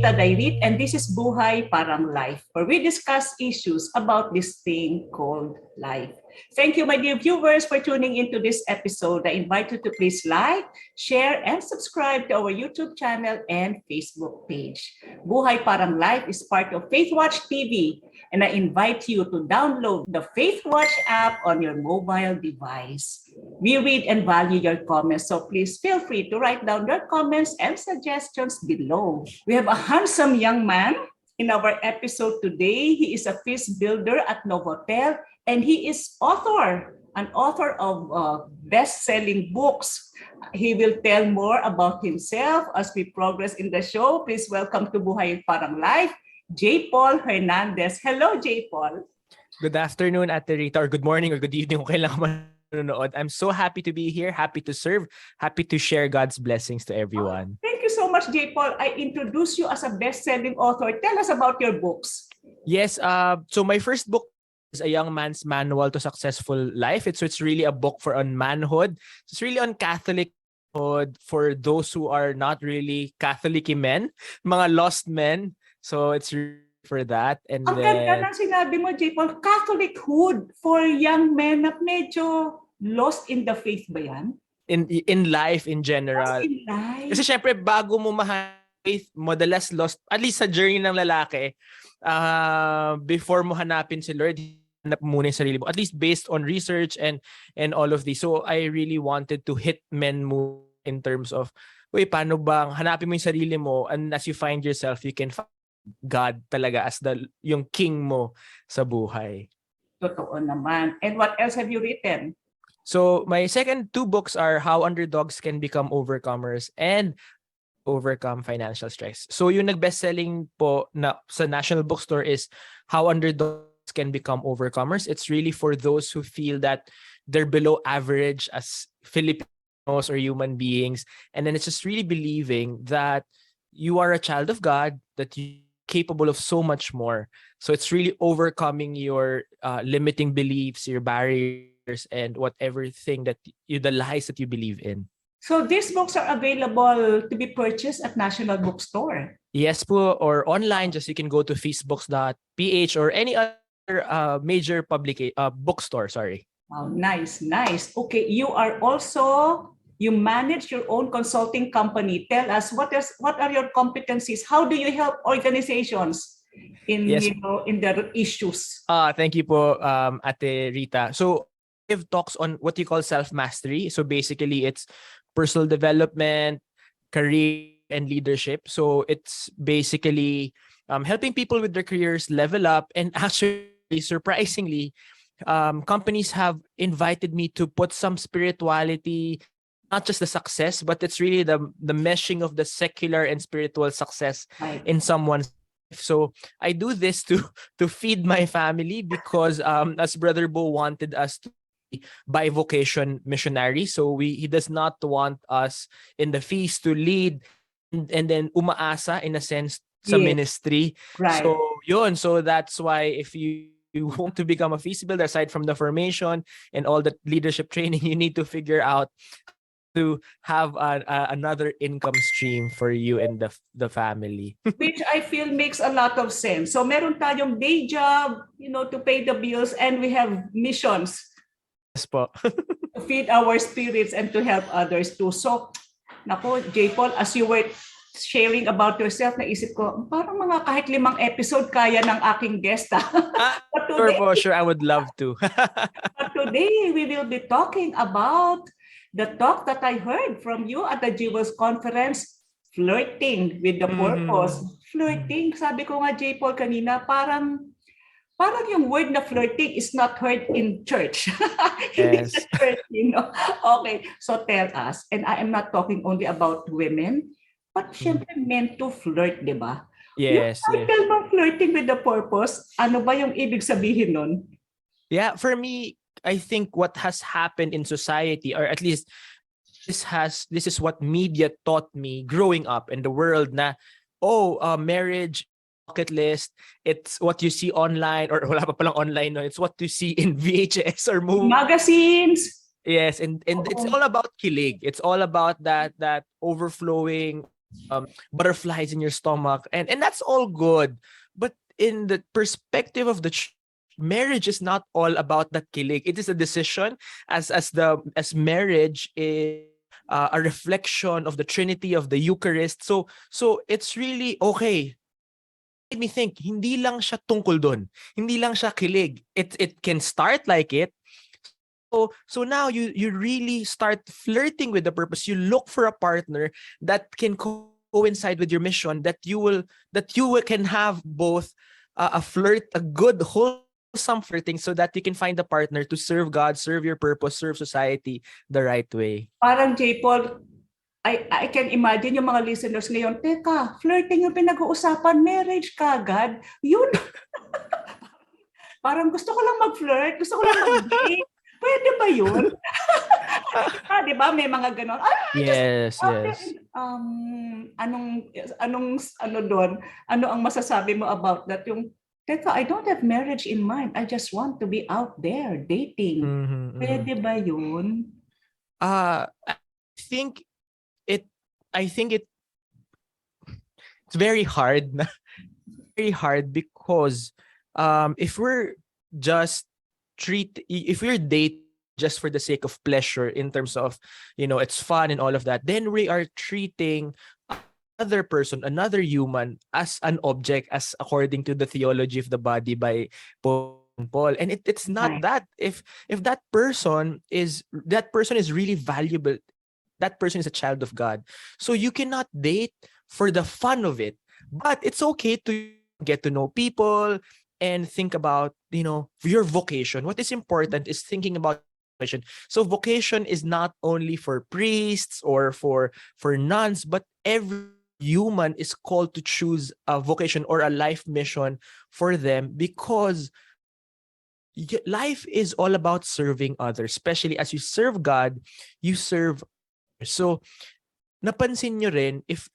Rita Dairit, and this is Buhay Parang Life, where we discuss issues about this thing called life. Thank you, my dear viewers, for tuning into this episode. I invite you to please like, share, and subscribe to our YouTube channel and Facebook page. Buhay Parang Life is part of Faith Watch TV, and I invite you to download the Faith Watch app on your mobile device. We read and value your comments, so please feel free to write down your comments and suggestions below. We have a handsome young man in our episode today. He is a fish builder at Novotel, and he is an author of best-selling books. He will tell more about himself as we progress in the show. Please welcome to Buhay Parang Life, JPaul Hernandez. Hello, JPaul. Good afternoon, Ate Rita, or good morning or good evening kung kailan ka manonood. I'm so happy to be here, happy to serve, happy to share God's blessings to everyone. Thank you so much, JPaul. I introduce you as a best-selling author. Tell us about your books. Yes, so my first book is A Young Man's Manual to Successful Life. It's really a book on manhood. It's really on Catholic for those who are not really Catholic men, mga lost men. So it's really for that. And ang ganda ng sinabi mo, JPaul, Catholichood for young men na medyo lost in the faith ba yan? In life in general. Lost in life. Kasi syempre bago mo faith, madalas lost, at least sa journey ng lalaki, before mo hanapin si Lord, hanap muna yung sarili mo. At least based on research and all of this. So I really wanted to hit men mo in terms of, paano bang hanapin mo yung sarili mo, and as you find yourself, you can find God talaga as yung king mo sa buhay. Totoo naman. And what else have you written? So my second two books are How Underdogs Can Become Overcomers and Overcome Financial Stress. So yung nag-bestselling po na sa National Bookstore is How Underdogs Can Become Overcomers. It's really for those who feel that they're below average as Filipinos or human beings. And then it's just really believing that you are a child of God, that you're capable of so much more. So it's really overcoming your limiting beliefs, your barriers, and whatever thing that the lies that you believe in. So these books are available to be purchased at National Bookstore. Yes po, or online, just you can go to feastbooks.ph or any other major bookstore, sorry. Oh, nice. Okay, you manage your own consulting company. Tell us what are your competencies? How do you help organizations in in their issues? Thank you po, Ate Rita. So I have talks on what you call self-mastery. So basically it's personal development, career, and leadership. So it's basically helping people with their careers level up. And actually, surprisingly, companies have invited me to put some spirituality, not just the success, but it's really the meshing of the secular and spiritual success in someone's life. So I do this to feed my family because as Brother Bo wanted us to by vocation missionary. So he does not want us in the feast to lead and then umaasa in a sense sa ministry. Right. So yun. So that's why if you want to become a feast builder, aside from the formation and all the leadership training, you need to figure out to have another income stream for you and the family. Which I feel makes a lot of sense. So meron tayong day job, to pay the bills, and we have missions. Po. To feed our spirits and to help others too. So, nako, JPaul, as you were sharing about yourself, naisip ko, parang mga kahit 5 episode kaya ng aking guest. Sure, I would love to. But today, we will be talking about the talk that I heard from you at the JPaul's conference, Flirting with the Purpose. Flirting, sabi ko nga, JPaul, kanina, parang yung word na flirting is not heard in church. Yes. Church, Okay, so tell us, and I am not talking only about women, but syempre meant to flirt, di ba? Yes. Yung title bang Flirting with the Purpose, ano ba yung ibig sabihin nun? Yeah, for me, I think what has happened in society, or at least this is what media taught me growing up in the world na, marriage, bucket list, it's what you see online, or wala pa palang online, no? It's what you see in VHS or movies. Magazines. Yes, and it's all about kilig. It's all about that overflowing butterflies in your stomach, and that's all good. But in the perspective of the marriage is not all about that kilig. It is a decision, as marriage is a reflection of the Trinity of the Eucharist. So it's really okay. Made me think, hindi lang siya tungkol doon. Hindi lang siya kilig. It can start like it. So now you really start flirting with the purpose. You look for a partner that can coincide with your mission, that can have both a good wholesome flirting, so that you can find a partner to serve God, serve your purpose, serve society the right way. Parang JPaul, I can imagine yung mga listeners ngayon, teka, flirting yung pinag-uusapan, marriage kagad. Yun. Parang gusto ko lang mag-flirt, gusto ko lang mag-date. Pwede ba yun? Di ba? May mga ganon. Yes. Ano doon? Ano ang masasabi mo about that? Yung, teka, I don't have marriage in mind. I just want to be out there dating. Pwede ba yun? I think it's very hard. Very hard because if we're dating just for the sake of pleasure, in terms of, it's fun and all of that, then we are treating another person, another human, as an object, as according to the theology of the body by Paul. And it's not Right. that. If that person is really valuable, that person is a child of God. So you cannot date for the fun of it. But it's okay to get to know people and think about, your vocation. What is important is thinking about vocation. So vocation is not only for priests or for nuns, but every human is called to choose a vocation or a life mission for them, because life is all about serving others. Especially as you serve God, you serve others. So napansin nyo rin, if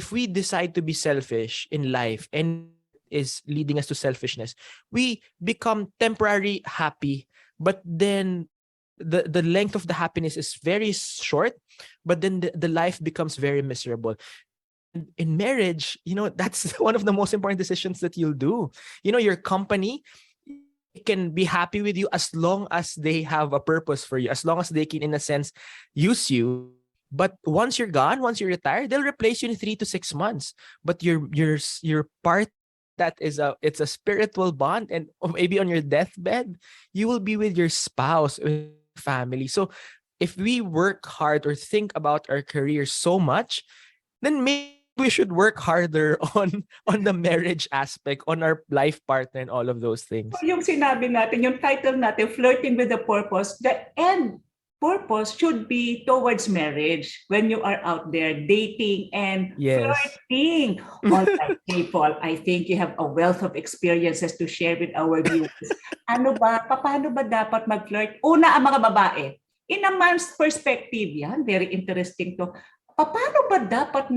we decide to be selfish in life and is leading us to selfishness, we become temporarily happy, but then the length of the happiness is very short, but then the life becomes very miserable. In marriage, that's one of the most important decisions that you'll do. Your company can be happy with you as long as they have a purpose for you, as long as they can, in a sense, use you. But once you're gone, once you're retired, they'll replace you in 3 to 6 months. But your part, it's a spiritual bond, and maybe on your deathbed, you will be with your spouse, with your family. So if we work hard or think about our career so much, then maybe we should work harder on the marriage aspect, on our life partner, and all of those things. Yung sinabi natin, yung title natin, Flirting with a Purpose, the end purpose should be towards marriage when you are out there dating and flirting. All right, JPaul, I think you have a wealth of experiences to share with our viewers. Paano ba dapat mag-flirt? Una, ang mga babae. In a man's perspective, yan, very interesting to. Paano ba dapat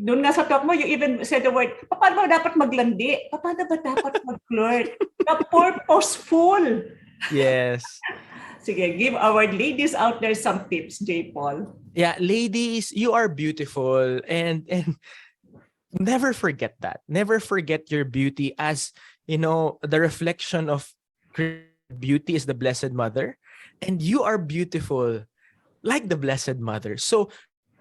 doon nga sa talk mo, you even said the word, paano ba dapat maglandi? Paano ba dapat mag-flirt? Na purposeful. Yes. Sige, give our ladies out there some tips, JPaul. Yeah, ladies, you are beautiful, and never forget that. Never forget your beauty, as the reflection of beauty is the Blessed Mother, and you are beautiful like the Blessed Mother. So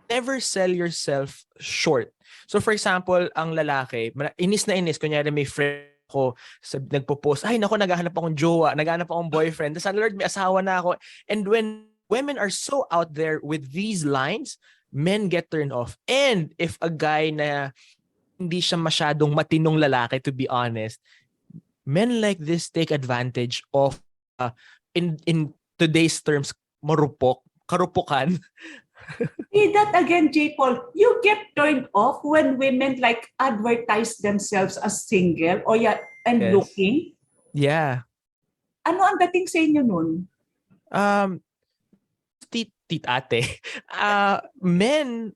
never sell yourself short. So for example, ang lalaki, inis na inis, kunyari may friend ko, nagpo-post, ay nako, naghahanap akong jowa, naghahanap akong boyfriend, sa Lord, may asawa na ako. And when women are so out there with these lines, men get turned off. And if a guy na hindi siya masyadong matinong lalaki, to be honest, men like this take advantage of, in today's terms, karupukan. See that again, JPaul. You get turned off when women like advertise themselves as single or and looking. Yeah. Ano ang dating sa inyo nun? Ate. Men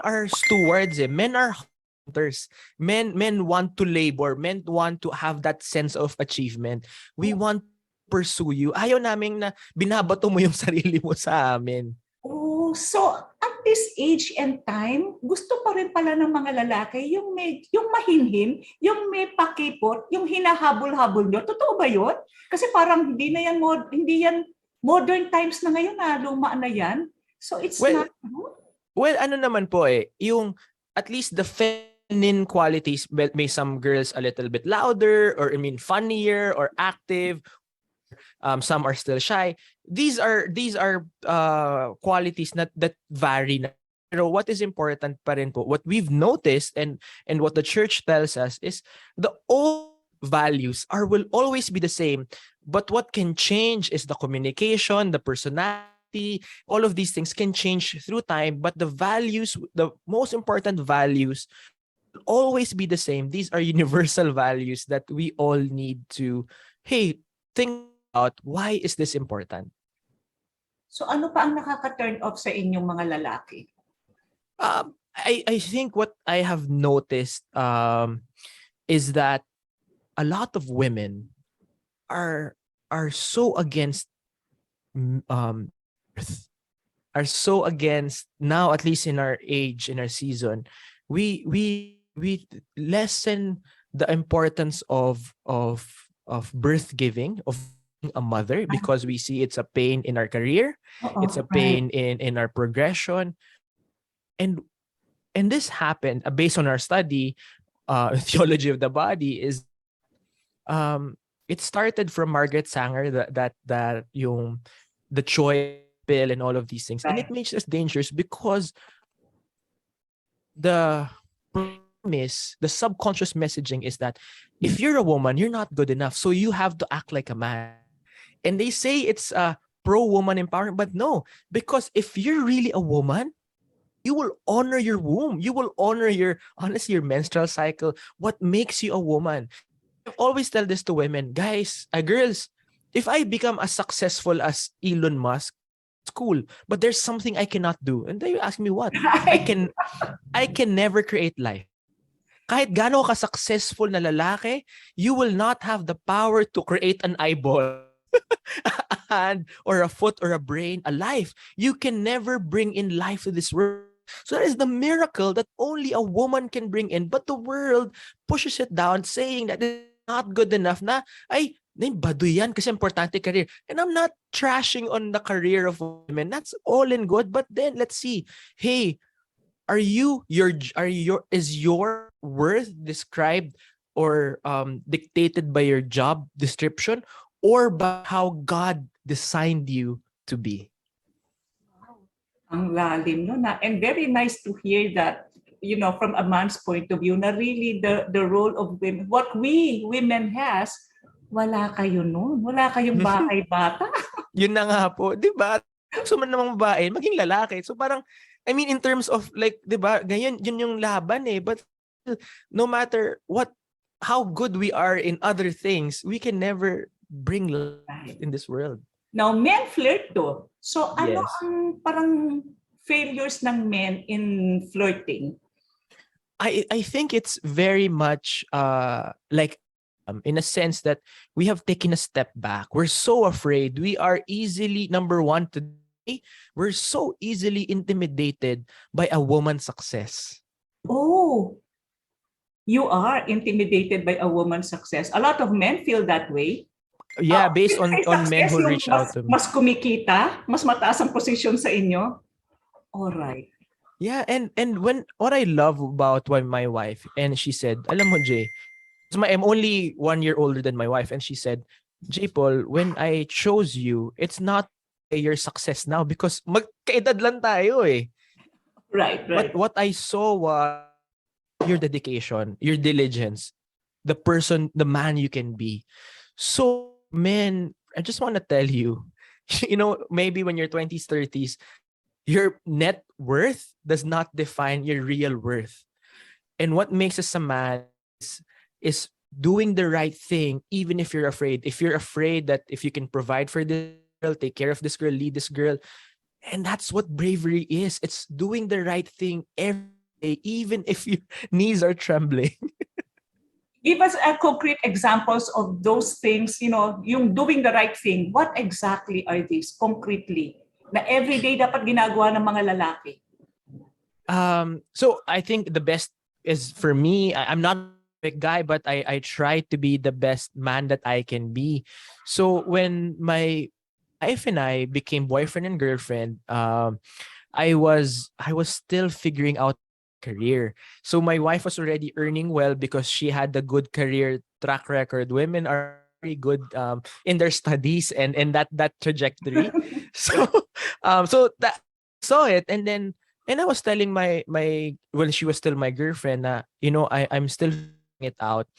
are stewards. Men are hunters. Men want to labor. Men want to have that sense of achievement. We want to pursue you. Ayaw namin na binabato mo yung sarili mo sa amin. Oh, so at this age and time, gusto pa rin pala ng mga lalaki yung mahinhin, yung may pakipot, yung hinahabol-habol nyo. Totoo ba yun? Kasi parang hindi yan modern times na ngayon na luma na yan. So it's Well, not good. well, ano naman po yung at least the feminine qualities, may some girls a little bit louder, or I mean funnier or active. Some are still shy. These are qualities that vary. Pero what is important pa rin po, what we've noticed and what the church tells us is the old values will always be the same. But what can change is the communication, the personality, all of these things can change through time. But the values, the most important values, will always be the same. These are universal values that we all need to, hey, think about why is this important. So ano pa ang nakaka-turn off sa inyong mga lalaki? I think what I have noticed is that a lot of women are so against birth, are so against now, at least in our age, in our season, we lessen the importance of birth giving, of being a mother, because we see it's a pain in our career, it's a Right. pain in our progression. And this happened based on our study, theology of the body, is it started from Margaret Sanger, that yung the choice pill and all of these things. And it Right. makes us dangerous because the promise, the subconscious messaging is that if you're a woman, you're not good enough, so you have to act like a man. And they say it's a pro-woman empowerment, but no, because if you're really a woman, you will honor your womb. You will honor honestly, your menstrual cycle, what makes you a woman. I always tell this to women, guys, girls, if I become as successful as Elon Musk, it's cool, but there's something I cannot do. And they ask me what? I can never create life. Kahit gaano ka successful na lalaki, you will not have the power to create an eyeball, a hand, or a foot, or a brain, a life. You can never bring in life to this world. So that is the miracle that only a woman can bring in. But the world pushes it down, saying that it's not good enough na, ay, baduy yan kasi importante career. And I'm not trashing on the career of women. That's all in good. But then let's see, hey, is your worth described or dictated by your job description, or by how God designed you to be? Ang lalim no na, and very nice to hear that, from a man's point of view, na really the role of women, what we women has, wala kayo noon, wala kayong bahay bata. Yun na nga po, 'di ba? Gusto man namang babae, maging lalaki. So parang, I mean, in terms of like, 'di ba? Ganyan, yun yung laban eh. But no matter how good we are in other things, we can never bring life in this world. Now, men flirt to. So ano Yes. ang parang failures ng men in flirting? I think it's very much like in a sense that we have taken a step back. We're so afraid. We are easily, number one, today, we're so easily intimidated by a woman's success. Oh, you are intimidated by a woman's success. A lot of men feel that way. Yeah, based May on men success who yung reach out to me. mas kumikita, mas mataas ang posisyon sa inyo. All right. Yeah, and what I love about my wife, and she said, alam mo, Jay, I'm only 1 year older than my wife, and she said, JPaul, when I chose you, it's not your success now, because magkaedad lang tayo eh. Right. But what I saw was your dedication, your diligence, the man you can be. So, man, I just want to tell you, maybe when you're 20s, 30s, your net worth does not define your real worth. And what makes us a man is doing the right thing, even if you're afraid. If you're afraid that if you can provide for this girl, take care of this girl, lead this girl. And that's what bravery is. It's doing the right thing every day, even if your knees are trembling. Give us concrete examples of those things, yung doing the right thing. What exactly are these concretely? Na everyday dapat ginagawa ng mga lalaki? So I think the best is for me. I'm not a perfect guy, but I try to be the best man that I can be. So when my wife and I became boyfriend and girlfriend, I was still figuring out career. So my wife was already earning well because she had a good career track record. Women are very good in their studies and that trajectory. So so that saw it, and I was telling my well, she was still my girlfriend, I'm still figuring it out.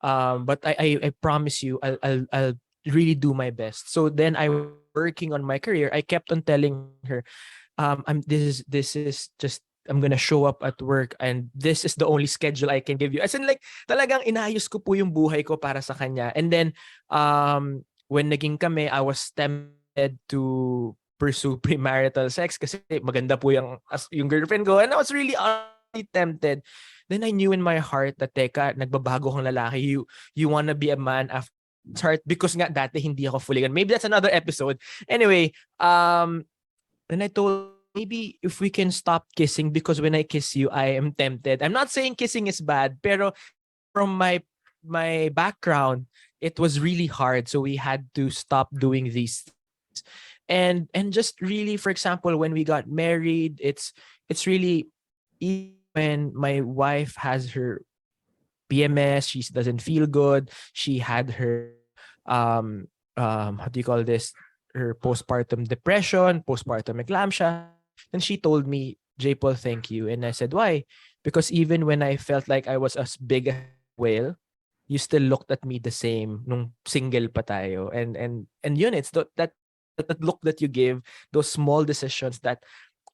But I promise you, I'll really do my best. So then I was working on my career. I kept on telling her, this is just, I'm gonna show up at work and this is the only schedule I can give you. As in, like, talagang inayos ko po yung buhay ko para sa kanya. And then when naging kami, I was tempted to pursue premarital sex kasi maganda po yung girlfriend ko, and I was really tempted. Then I knew in my heart that, teka, nagbabago kang lalaki. You wanna be a man after heart, because nga dati hindi ako fully ganun. Maybe that's another episode. Anyway, then I told, maybe if we can stop kissing, because when I kiss you, I am tempted. I'm not saying kissing is bad, pero from my background, it was really hard. So we had to stop doing these things. And just really, for example, when we got married, it's really easy when my wife has her PMS, she doesn't feel good. She had her how do you call this? Her postpartum depression, postpartum eclampsia. And she told me, JPaul, thank you. And I said, why? Because even when I felt like I was as big as a whale, you still looked at me the same nung single pa tayo. And yun, it's that look that you give, those small decisions that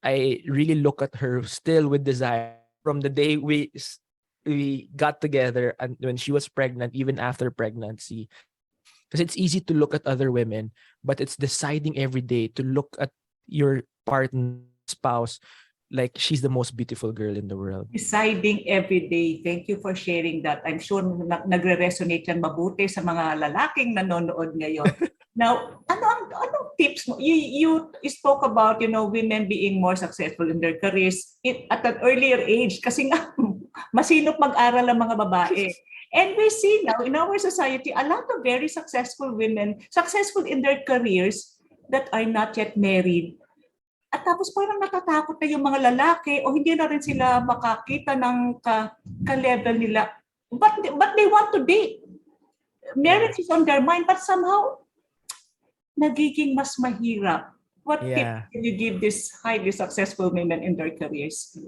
I really look at her still with desire from the day we got together and when she was pregnant, even after pregnancy. Because it's easy to look at other women, but it's deciding every day to look at your partner, spouse, like she's the most beautiful girl in the world. Deciding every day. Thank you for sharing that. I'm sure nagre-resonate yan mabuti sa mga lalaking nanonood ngayon. Now, anong tips mo? You spoke about, women being more successful in their careers at an earlier age kasi nga masinop mag-aral ang mga babae. And we see now in our society a lot of very successful women, successful in their careers, that are not yet married. At tapos parang natatakot na yung mga lalaki o hindi na rin sila makakita ng ka-level nila. But they want to date. Marriage is on their mind, but somehow nagiging mas mahirap. What tips can you give these highly successful women in their careers?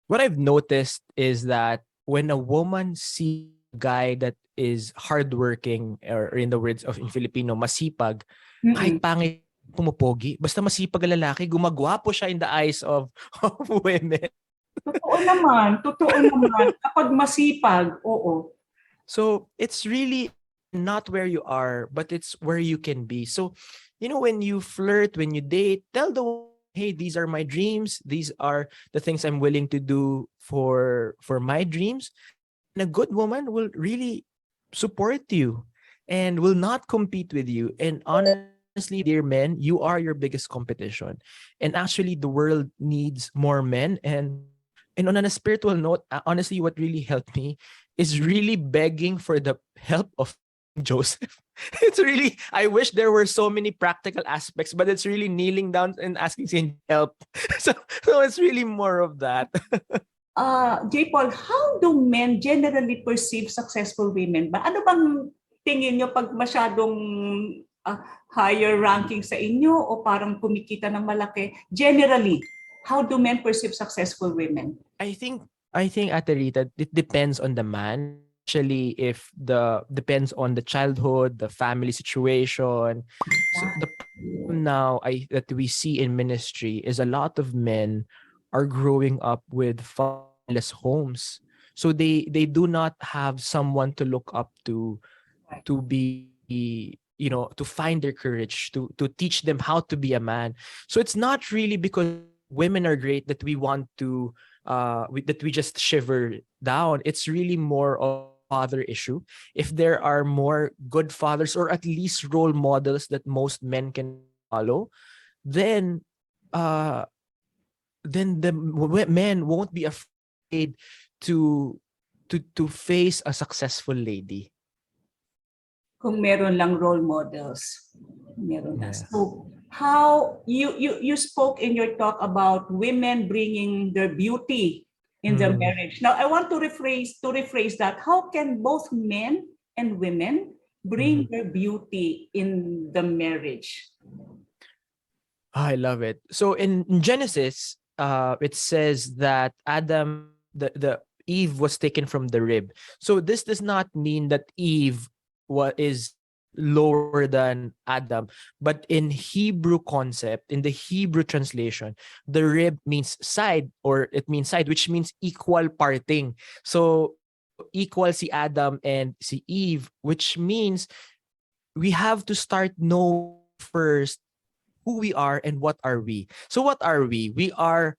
What I've noticed is that when a woman sees a guy that is hardworking, or in the words of in Filipino, masipag, kahit pangit pumupogi, basta masipag ang lalaki, gumagwapo siya in the eyes of women. Totoo naman. Kapag masipag, oo. So it's really not where you are, but it's where you can be. So, when you flirt, when you date, tell the woman, hey, these are my dreams. These are the things I'm willing to do for my dreams. And a good woman will really support you and will not compete with you. And honestly, dear men, you are your biggest competition. And actually, the world needs more men. And on a spiritual note, honestly, what really helped me is really begging for the help of Joseph. It's really, I wish there were so many practical aspects, but it's really kneeling down and asking Saint help. So it's really more of that. JPaul, how do men generally perceive successful women ba? Ano bang tingin nyo pag masyadong higher ranking sa inyo o parang kumikita ng malaki? Generally, how do men perceive successful women? I think Ate Rita, it depends on the man. Actually, depends on the childhood, the family situation. So the problem now that we see in ministry is a lot of men are growing up with fatherless homes. So they do not have someone to look up to be, to find their courage, to teach them how to be a man. So it's not really because women are great that we want to that we just shiver down. It's really more of father issue. If there are more good fathers, or at least role models that most men can, follow, then uh men won't be afraid to to face a successful lady. Kung meron lang role models. Meron na. Yeah. So, how you spoke in your talk about women bringing their beauty in their Mm. marriage. Now, I want to rephrase that. How can both men and women bring Mhm. their beauty in the marriage? I love it. So in Genesis, it says that the Eve was taken from the rib. So this does not mean that Eve is lower than Adam, but in Hebrew concept, in the Hebrew translation, the rib means side, or it means side, which means equal parting. So equal si Adam and si Eve, which means we have to start knowing first who we are and what are we. So what are we? We are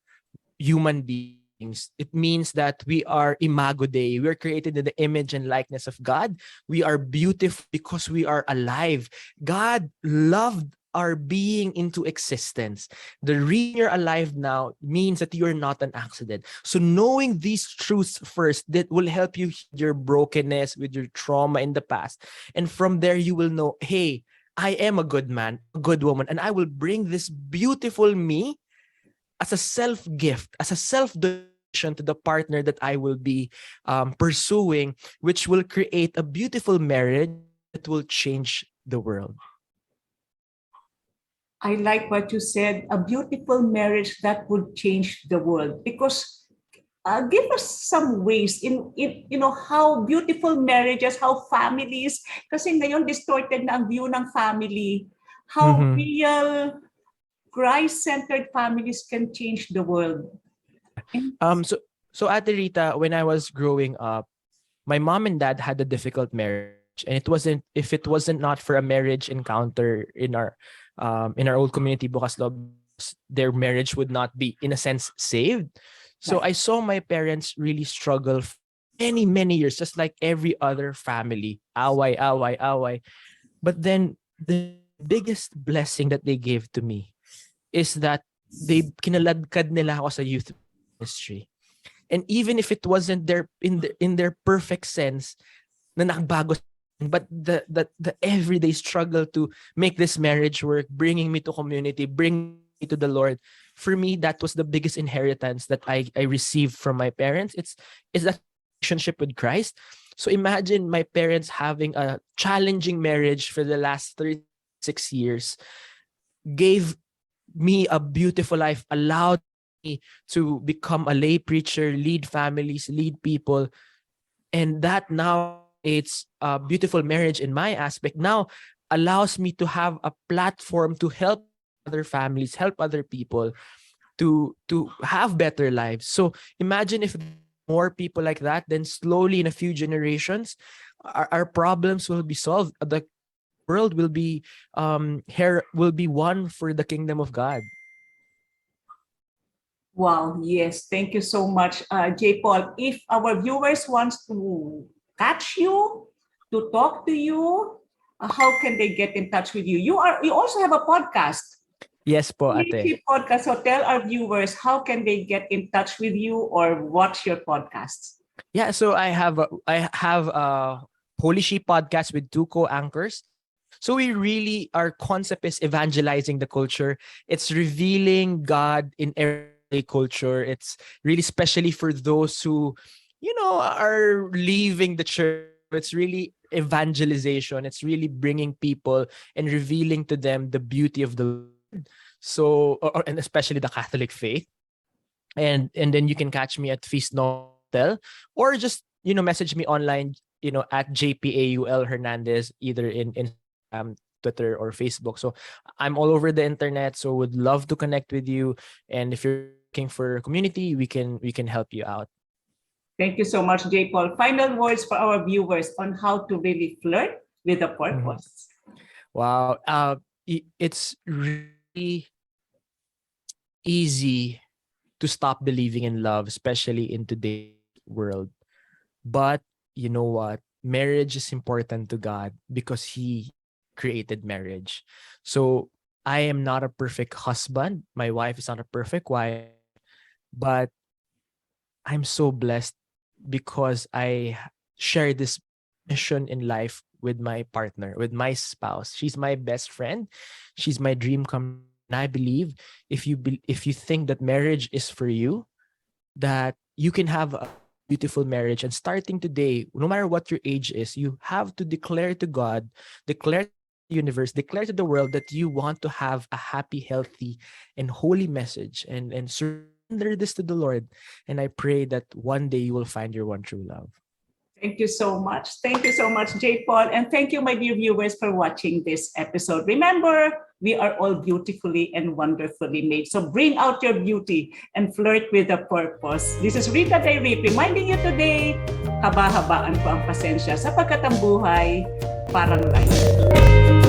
human beings. It means that we are imago Dei. We are created in the image and likeness of God. We are beautiful because we are alive. God loved our being into existence. The reason you're alive now means that you're not an accident. So knowing these truths first, that will help you heal your brokenness with your trauma in the past. And from there you will know, hey, I am a good man, a good woman, and I will bring this beautiful me as a self gift, as a self donation to the partner that I will be pursuing, which will create a beautiful marriage that will change the world. I like what you said, a beautiful marriage that would change the world. Because give us some ways in how beautiful marriages, how families, kasi ngayon distorted na ang view ng family, how Mm-hmm. real Christ-centered families can change the world. And So Ate Rita, when I was growing up, my mom and dad had a difficult marriage, and it wasn't if it wasn't not for a marriage encounter in our old community, Bukas Loob, their marriage would not be, in a sense, saved. So right. I saw my parents really struggle for many years, just like every other family. Away, away, away. But then the biggest blessing that they gave to me is that they kinaladkad nila ako sa youth ministry. And even if it wasn't their in their perfect sense na nakabago, but the everyday struggle to make this marriage work, bringing me to community, bring me to the Lord, for me that was the biggest inheritance that I received from my parents. It's that relationship with Christ. So imagine my parents having a challenging marriage for the last 36 years, gave me a beautiful life, allowed me to become a lay preacher, lead families, lead people. And that now it's a beautiful marriage in my aspect. Now allows me to have a platform to help other families, help other people to have better lives. So imagine if more people like that, then slowly in a few generations, our problems will be solved. The world will be here will be one for the kingdom of God. Wow, yes. Thank you so much, JPaul. If our viewers wants to catch you, to talk to you, how can they get in touch with you? You also have a podcast, Yes po, ate. Leadership Podcast. So tell our viewers how can they get in touch with you or watch your podcasts. Yeah, so I have a Holy Sheep podcast with two co-anchors. So we really, our concept is evangelizing the culture. It's revealing God in everyday culture. It's really especially for those who, are leaving the church. It's really evangelization. It's really bringing people and revealing to them the beauty of the Lord. So, and especially the Catholic faith. And then you can catch me at Feast No Hotel, or just message me online, at JPaul Hernandez, either in Instagram, Twitter, or Facebook. So I'm all over the internet, so would love to connect with you. And if you're looking for a community, we can help you out. Thank you so much, JPaul. Final words for our viewers on how to really flirt with a Mhm. purpose. Wow. It's really easy to stop believing in love, especially in today's world. But you know what? Marriage is important to God because He created marriage. So I am not a perfect husband. My wife is not a perfect wife, but I'm so blessed because share this mission in life with my partner, with my spouse. She's my best friend. She's my dream come true. And I believe if you think that marriage is for you, that you can have a beautiful marriage. And starting today, no matter what your age is, you have to declare to God, declare to the universe, declare to the world that you want to have a happy, healthy, and holy message, and surrender this to the Lord. And I pray that one day you will find your one true love. Thank you so much. Thank you so much, JPaul. And thank you, my dear viewers, for watching this episode. Remember, we are all beautifully and wonderfully made. So bring out your beauty and flirt with a purpose. This is Rita Diary reminding you today, haba-habaan ko ang pasensya sapagkat ang buhay parang life.